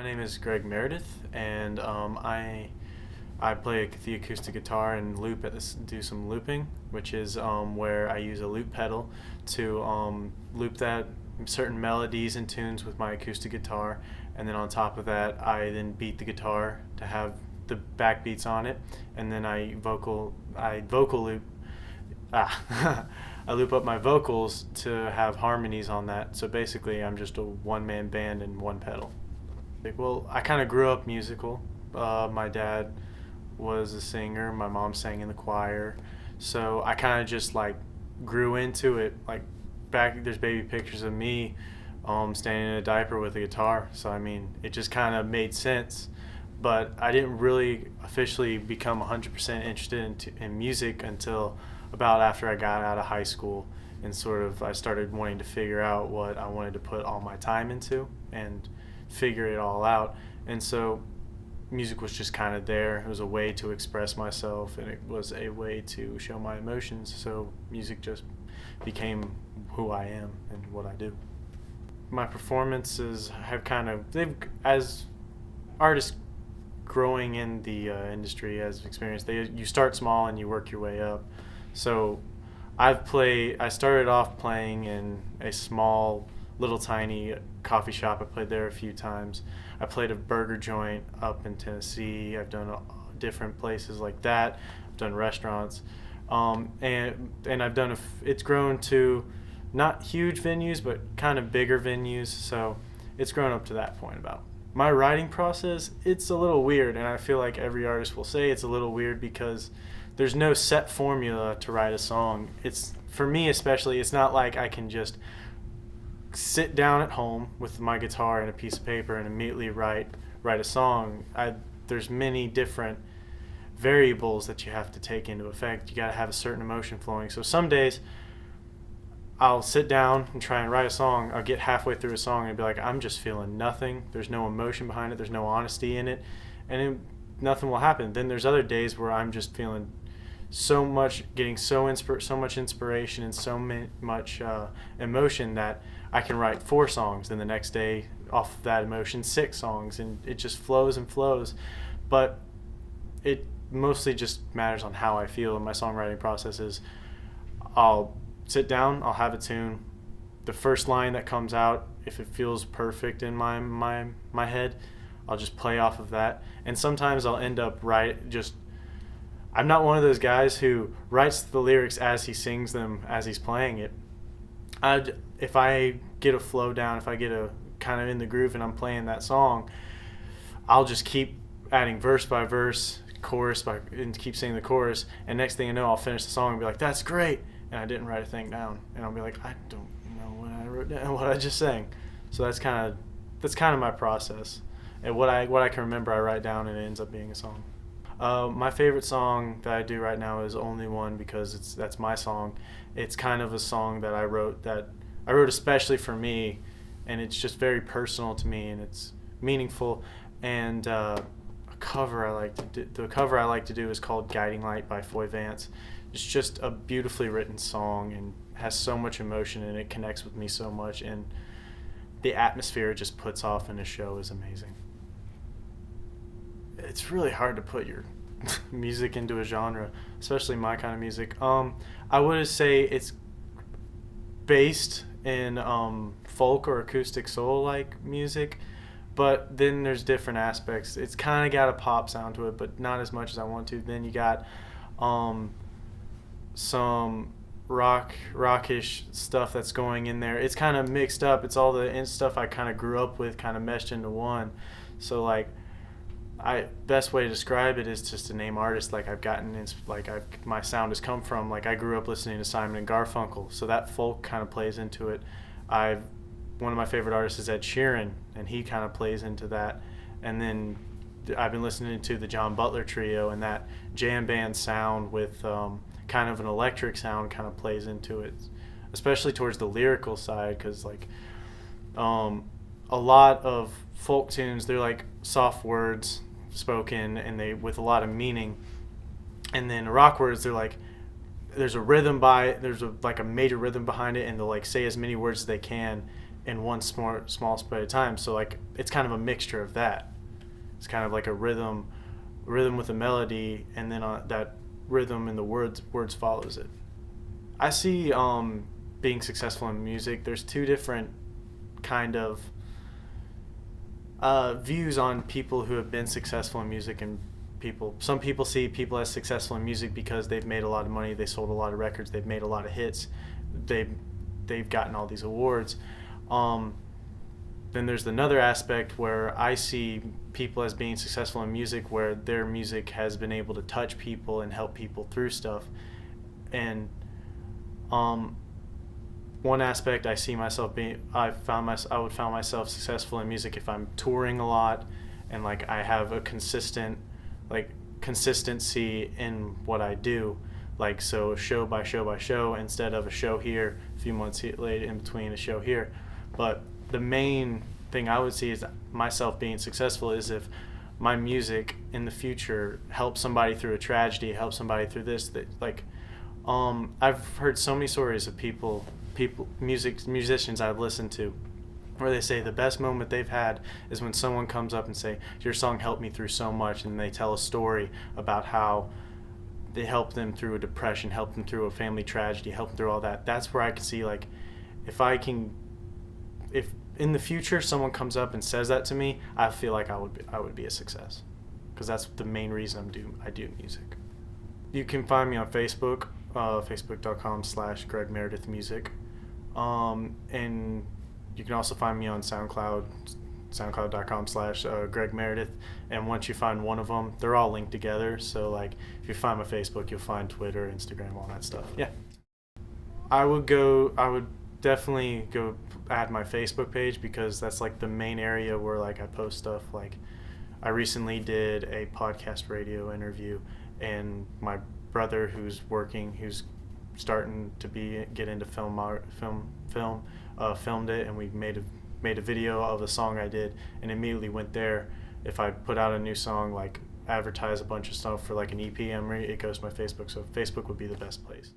name is Greg Meredith, and I play the acoustic guitar and loop do some looping, which is where I use a loop pedal to loop that certain melodies and tunes with my acoustic guitar, and then on top of that, I then beat the guitar to have the backbeats on it, and then I vocal loop. I loop up my vocals to have harmonies on that. So basically, I'm just a one-man band and one pedal. Well, I kind of grew up musical. My dad was a singer. My mom sang in the choir. So I kind of just like grew into it. Like back there's baby pictures of me standing in a diaper with a guitar. So I mean, it just kind of made sense. But I didn't really officially become 100% interested in music until about after I got out of high school, and sort of I started wanting to figure out what I wanted to put all my time into and figure it all out. And so music was just kind of there. It was a way to express myself, and it was a way to show my emotions. So music just became who I am and what I do. My performances have as artists growing in the industry as experience, you start small and you work your way up. So I started off playing in a small, little tiny coffee shop. I played there a few times. I played a burger joint up in Tennessee. I've done different places like that. I've done restaurants. And I've done, it's grown to not huge venues, but kind of bigger venues. So it's grown up to that point about. My writing process, it's a little weird, and I feel like every artist will say it's a little weird because there's no set formula to write a song. It's, for me especially, it's not like I can just sit down at home with my guitar and a piece of paper and immediately write a song. There's many different variables that you have to take into effect. You got to have a certain emotion flowing. So some days I'll sit down and try and write a song. I'll get halfway through a song and be like, I'm just feeling nothing. There's no emotion behind it. There's no honesty in it. And nothing will happen. Then there's other days where I'm just feeling so much, getting so much inspiration and so much emotion that I can write 4 songs. Then the next day, off of that emotion, 6 songs. And it just flows and flows. But it mostly just matters on how I feel. And my songwriting process is I'll sit down, I'll have a tune. The first line that comes out, if it feels perfect in my head, I'll just play off of that. And sometimes I'll end up I'm not one of those guys who writes the lyrics as he sings them, as he's playing it. If I get a flow down, if I get a kind of in the groove and I'm playing that song, I'll just keep adding verse by verse, and keep singing the chorus. And next thing you know, I'll finish the song and be like, that's great. And I didn't write a thing down. And I'll be like, I don't know what I wrote down, what I just sang. So that's kind of my process. And what I can remember, I write down, and it ends up being a song. My favorite song that I do right now is Only One, because that's my song. It's kind of a song that I wrote especially for me, and it's just very personal to me, and it's meaningful. And the cover I like to do is called Guiding Light by Foy Vance. It's just a beautifully written song and has so much emotion, and it connects with me so much, and the atmosphere it just puts off in a show is amazing. It's really hard to put your music into a genre, especially my kind of music. I would say it's based in folk or acoustic soul-like music, but then there's different aspects. It's kind of got a pop sound to it, but not as much as I want to. Then you got some rockish stuff that's going in there. It's kind of mixed up. It's all the stuff I kind of grew up with, kind of meshed into one. So like, best way to describe it is just to name artists like I've gotten my sound has come from. Like I grew up listening to Simon and Garfunkel, so that folk kind of plays into it. One of my favorite artists is Ed Sheeran, and he kind of plays into that. And then I've been listening to the John Butler Trio, and that jam band sound with kind of an electric sound kind of plays into it, especially towards the lyrical side, because like a lot of folk tunes, they're like soft words spoken and they with a lot of meaning, and then rock words, they're like there's a major rhythm behind it, and they'll like say as many words as they can in one small spread of time. So like it's kind of a mixture of that. It's kind of like a rhythm with a melody, and then that rhythm and the words follows it. I see being successful in music. There's two different kind of views on people who have been successful in music, and some people see people as successful in music because they've made a lot of money, they sold a lot of records, they've made a lot of hits, they've gotten all these awards. Then there's another aspect where I see people as being successful in music where their music has been able to touch people and help people through stuff. And one aspect I see myself being, I would find myself successful in music if I'm touring a lot and like I have a consistency in what I do. Like, so show by show instead of a show here, a few months later in between a show here. But the main thing I would see is myself being successful is if my music in the future helps somebody through a tragedy, helps somebody through this, that like, I've heard so many stories of musicians I've listened to where they say the best moment they've had is when someone comes up and say, your song helped me through so much, and they tell a story about how they helped them through a depression, helped them through a family tragedy, helped them through all that. That's where I can see, like, if in the future someone comes up and says that to me, I feel like I would be a success, because that's the main reason I do music. You can find me on Facebook, facebook.com/Greg Meredith Music, and you can also find me on SoundCloud, soundcloud.com/Greg Meredith. And once you find one of them, they're all linked together. So like, if you find my Facebook, you'll find Twitter, Instagram, all that stuff. Yeah. I would definitely go add my Facebook page, because that's like the main area where like I post stuff. Like, I recently did a podcast radio interview, and my brother who's starting to get into film filmed it, and we made a video of a song I did, and immediately went there. If I put out a new song, like advertise a bunch of stuff for like an EP, it goes to my Facebook. So Facebook would be the best place.